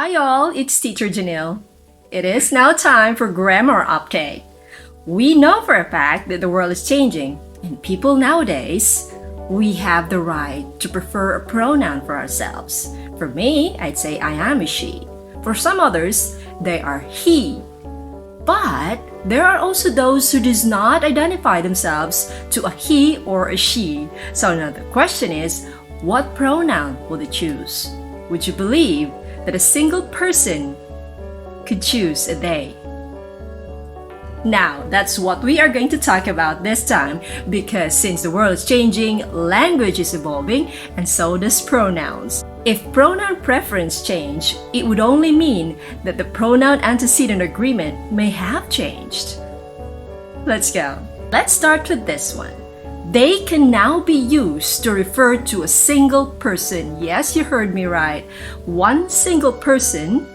Hi all, it's Teacher Janelle. It is now time for grammar update. We know for a fact that the world is changing, and people nowadays, we have the right to prefer a pronoun for ourselves. For me, I'd say I am a she. For some others, they are he. But there are also those who does not identify themselves to a he or a she. So now the question is, what pronoun will they choose? Would you believe that a single person could choose a they? Now, that's what we are going to talk about this time, because since the world is changing, language is evolving, and so does pronouns. If pronoun preference change, it would only mean that the pronoun antecedent agreement may have changed. Let's go. Let's start with this one. They can now be used to refer to a single person. Yes, you heard me right. One single person.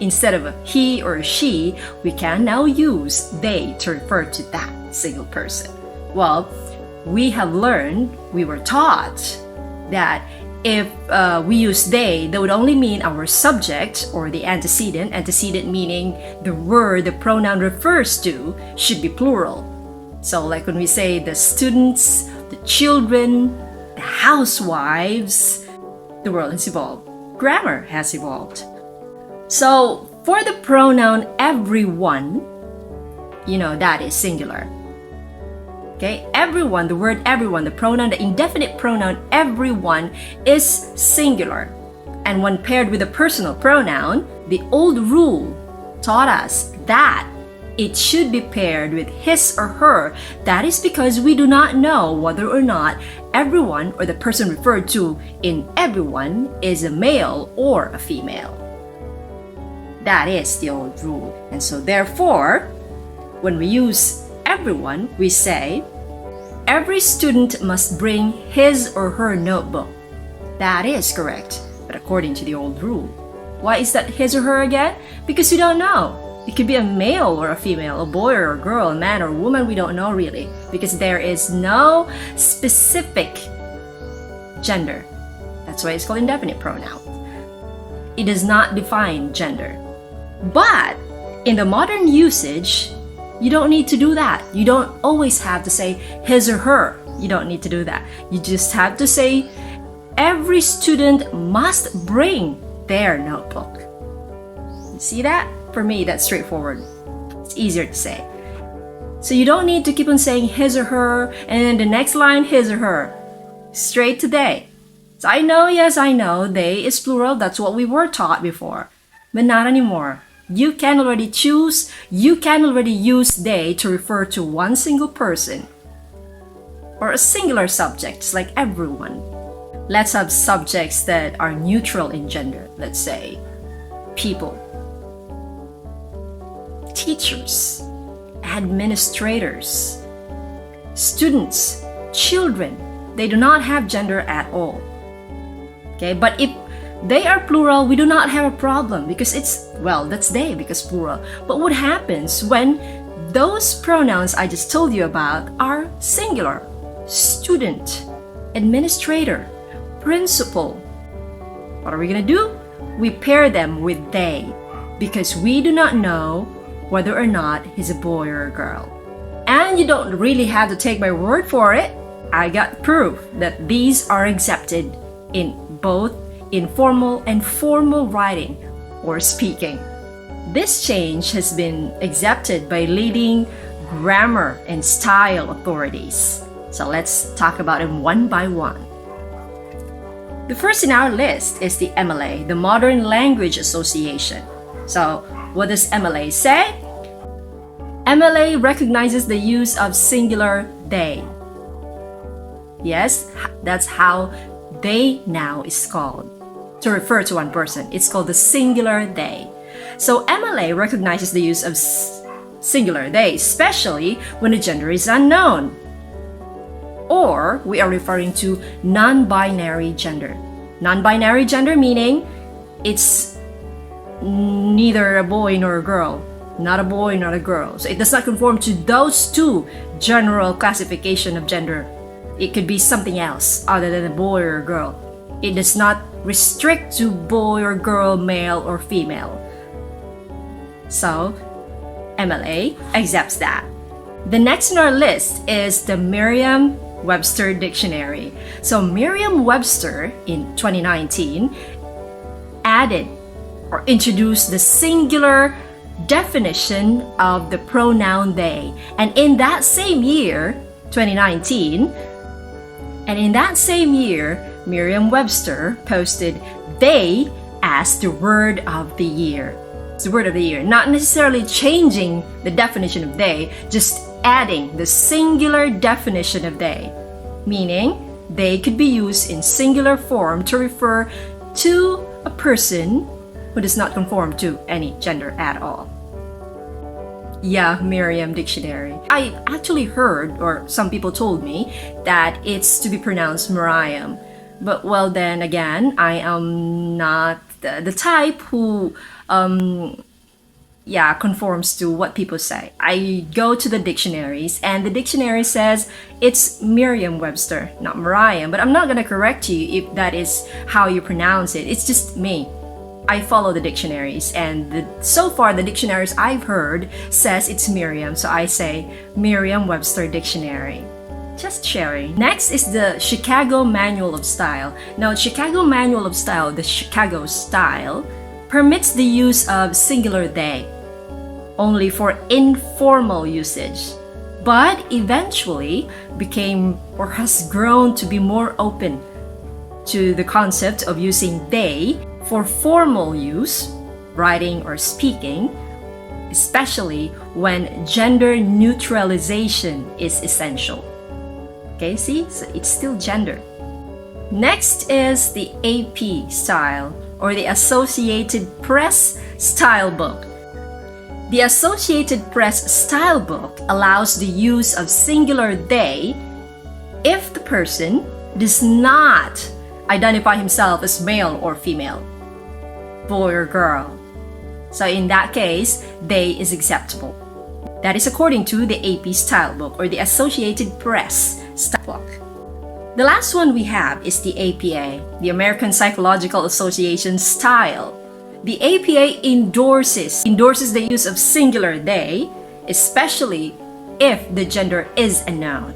Instead of a he or a she, we can now use they to refer to that single person. Well, we were taught that if we use they, that would only mean our subject or the antecedent meaning the word the pronoun refers to should be plural. So like when we say the students, the children, the housewives, the world has evolved. Grammar has evolved. So for the pronoun everyone, that is singular. Okay, everyone, the word everyone, the pronoun, the indefinite pronoun everyone is singular. And when paired with a personal pronoun, the old rule taught us that it should be paired with his or her. That is because we do not know whether or not everyone or the person referred to in everyone is a male or a female. That is the old rule. And so therefore, when we use everyone, we say, every student must bring his or her notebook. That is correct, but according to the old rule. Why is that his or her again? Because we don't know. It could be a male or a female, a boy or a girl, a man or a woman, we don't know really. Because there is no specific gender. That's why it's called indefinite pronoun. It does not define gender. But in the modern usage, you don't need to do that. You don't always have to say his or her. You don't need to do that. You just have to say every student must bring their notebook. You see that? For me, that's straightforward. It's easier to say. So you don't need to keep on saying his or her, and then the next line, his or her. Straight to they. So I know, they is plural. That's what we were taught before. But not anymore. You can already choose, you can already use they to refer to one single person. Or a singular subject, like everyone. Let's have subjects that are neutral in gender. Let's say people, teachers, administrators, students, children. They do not have gender at all. Okay, but if they are plural, we do not have a problem because that's they because plural. But what happens when those pronouns I just told you about are singular? Student, administrator, principal. What are we gonna do? We pair them with they because we do not know whether or not he's a boy or a girl. And you don't really have to take my word for it. I got proof that these are accepted in both informal and formal writing or speaking. This change has been accepted by leading grammar and style authorities. So let's talk about them one by one. The first in our list is the MLA, the Modern Language Association. So what does MLA say? MLA recognizes the use of singular they. Yes, that's how they now is called. To refer to one person, it's called the singular they. So MLA recognizes the use of singular they, especially when the gender is unknown. Or we are referring to non-binary gender. Non-binary gender meaning it's neither a boy nor a girl. Not a boy, not a girl. So it does not conform to those two general classification of gender. It could be something else other than a boy or a girl. It does not restrict to boy or girl, male or female. So, MLA accepts that. The next in our list is the Merriam-Webster dictionary. So Merriam-Webster in 2019 added or introduced the singular definition of the pronoun they. And in that same year, 2019, Merriam-Webster posted they as the word of the year. It's the word of the year, not necessarily changing the definition of they, just adding the singular definition of they, meaning they could be used in singular form to refer to a person who does not conform to any gender at all. Yeah, Merriam Dictionary. I actually heard, or some people told me, that it's to be pronounced Miriam. But well, then again, I am not the type who conforms to what people say. I go to the dictionaries and the dictionary says it's Merriam-Webster, not Miriam. But I'm not gonna correct you if that is how you pronounce it. It's just me. I follow the dictionaries, and so far the dictionaries I've heard says it's Miriam, so I say Merriam-Webster Dictionary. Just sharing. Next is the Chicago Manual of Style. Now, Chicago Manual of Style, the Chicago style, permits the use of singular they only for informal usage, but eventually became or has grown to be more open to the concept of using they for formal use, writing or speaking, especially when gender neutralization is essential. Okay, see? So it's still gender. Next is the AP style, or the Associated Press style book. The Associated Press style book allows the use of singular they if the person does not identify himself as male or female, boy or girl. So in that case, they is acceptable. That is according to the AP style book, or the Associated Press style book. The last one we have is the APA, the American Psychological Association style. The APA endorses the use of singular they, especially if the gender is a noun.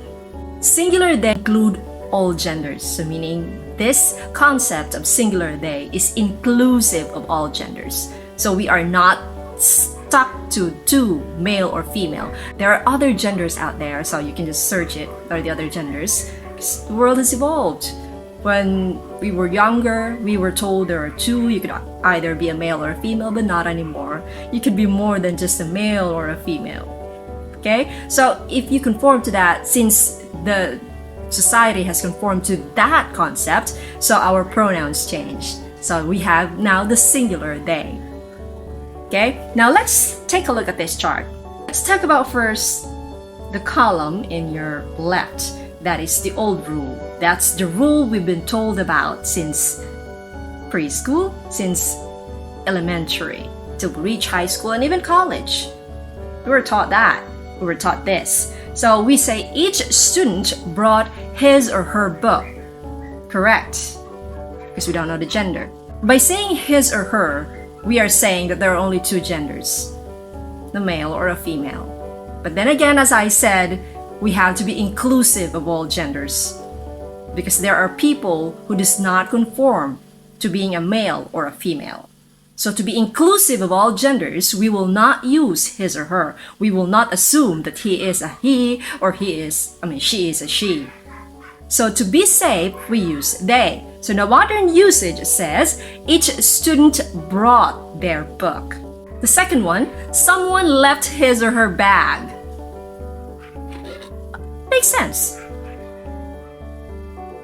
Singular they include all genders, so meaning this concept of singular they is inclusive of all genders. So we are not stuck to two, male or female. There are other genders out there, so you can just search it, what are the other genders. The world has evolved. When we were younger, we were told there are two. You could either be a male or a female, but not anymore. You could be more than just a male or a female. Okay? So if you conform to that, since the society has conformed to that concept, so our pronouns changed. So we have now the singular they. Okay? Now let's take a look at this chart. Let's talk about first the column in your left. That is the old rule. That's the rule we've been told about since preschool, since elementary, till we reach high school and even college. We were taught that. We were taught this. So we say each student brought his or her book. Correct. Because we don't know the gender. By saying his or her, we are saying that there are only two genders, the male or a female. But then again, as I said, we have to be inclusive of all genders, because there are people who does not conform to being a male or a female. So to be inclusive of all genders, we will not use his or her. We will not assume that he is a he or she is a she. So to be safe, we use they. So the modern usage says each student brought their book. The second one, someone left his or her bag. Makes sense.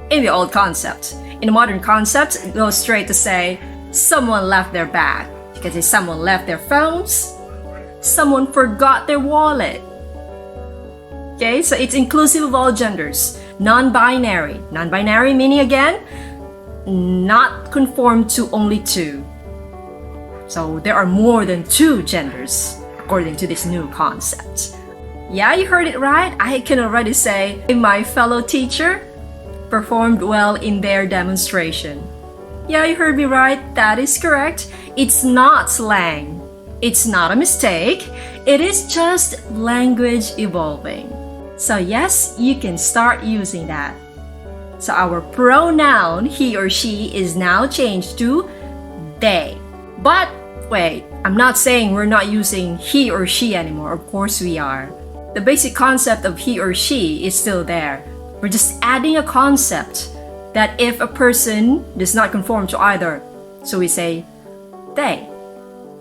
In the old concept. In the modern concept, it goes straight to say someone left their bag. You can say someone left their phones, someone forgot their wallet. Okay, so it's inclusive of all genders. Non-binary. Non-binary meaning again, not conform to only two. So there are more than two genders according to this new concept. Yeah, you heard it right. I can already say my fellow teacher performed well in their demonstration. Yeah, you heard me right. That is correct. It's not slang. It's not a mistake. It is just language evolving. So yes, you can start using that. So our pronoun, he or she, is now changed to they. But wait, I'm not saying we're not using he or she anymore. Of course we are. The basic concept of he or she is still there. We're just adding a concept that if a person does not conform to either, so we say they.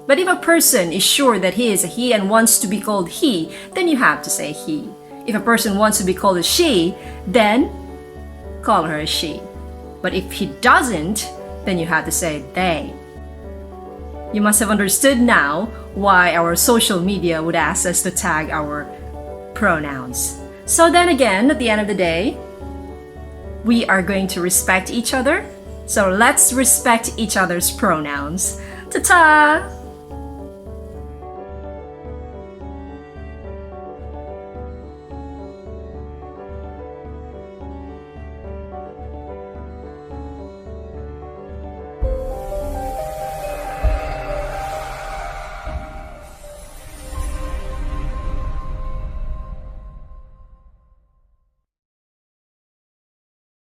But if a person is sure that he is a he and wants to be called he, then you have to say he. If a person wants to be called a she, then call her a she. But if he doesn't, then you have to say they. You must have understood now why our social media would ask us to tag our pronouns. So then again, at the end of the day, we are going to respect each other. So let's respect each other's pronouns. Ta-ta!